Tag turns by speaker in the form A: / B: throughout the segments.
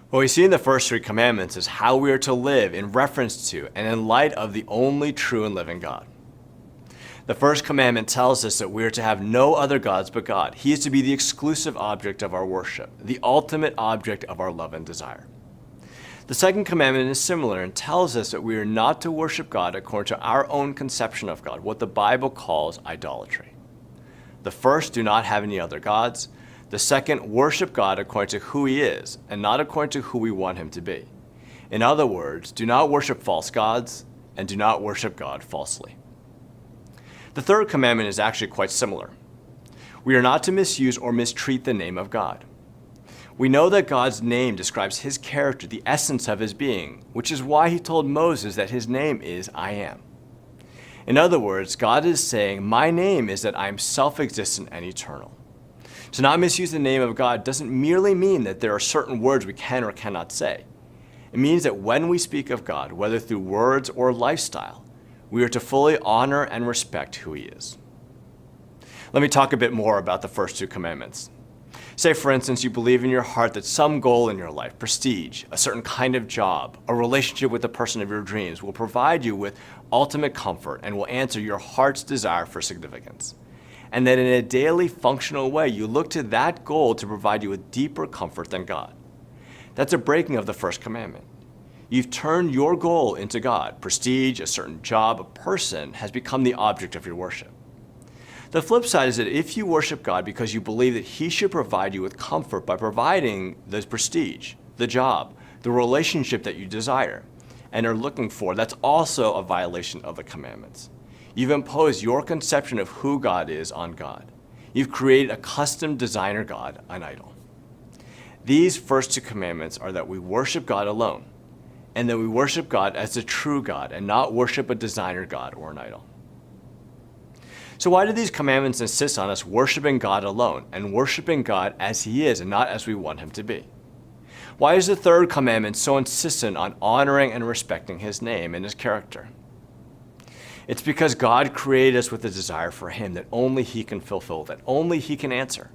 A: What we see in the first three commandments is how we are to live in reference to and in light of the only true and living God. The first commandment tells us that we are to have no other gods but God. He is to be the exclusive object of our worship, the ultimate object of our love and desire. The second commandment is similar and tells us that we are not to worship God according to our own conception of God, what the Bible calls idolatry. The first, do not have any other gods. The second, worship God according to who He is and not according to who we want Him to be. In other words, do not worship false gods and do not worship God falsely. The third commandment is actually quite similar. We are not to misuse or mistreat the name of God. We know that God's name describes His character, the essence of His being, which is why He told Moses that His name is I Am. In other words, God is saying, my name is that I am self-existent and eternal. To not misuse the name of God doesn't merely mean that there are certain words we can or cannot say. It means that when we speak of God, whether through words or lifestyle, we are to fully honor and respect who He is. Let me talk a bit more about the first two commandments. Say, for instance, you believe in your heart that some goal in your life, prestige, a certain kind of job, a relationship with the person of your dreams will provide you with ultimate comfort and will answer your heart's desire for significance. And that in a daily functional way, you look to that goal to provide you with deeper comfort than God. That's a breaking of the first commandment. You've turned your goal into God. Prestige, a certain job, a person has become the object of your worship. The flip side is that if you worship God because you believe that He should provide you with comfort by providing the prestige, the job, the relationship that you desire and are looking for, that's also a violation of the commandments. You've imposed your conception of who God is on God. You've created a custom designer God, an idol. These first two commandments are that we worship God alone, and that we worship God as the true God and not worship a designer God or an idol. So why do these commandments insist on us worshiping God alone and worshiping God as He is and not as we want Him to be? Why is the third commandment so insistent on honoring and respecting His name and His character? It's because God created us with a desire for Him that only He can fulfill, that only He can answer.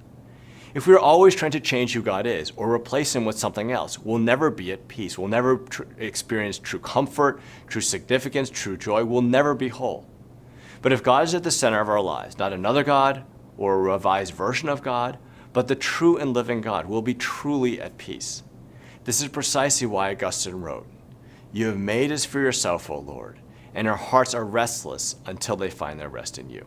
A: If we're always trying to change who God is or replace Him with something else, we'll never be at peace. We'll never experience true comfort, true significance, true joy. We'll never be whole. But if God is at the center of our lives, not another God or a revised version of God, but the true and living God, we'll be truly at peace. This is precisely why Augustine wrote, "You have made us for yourself, O Lord, and our hearts are restless until they find their rest in you."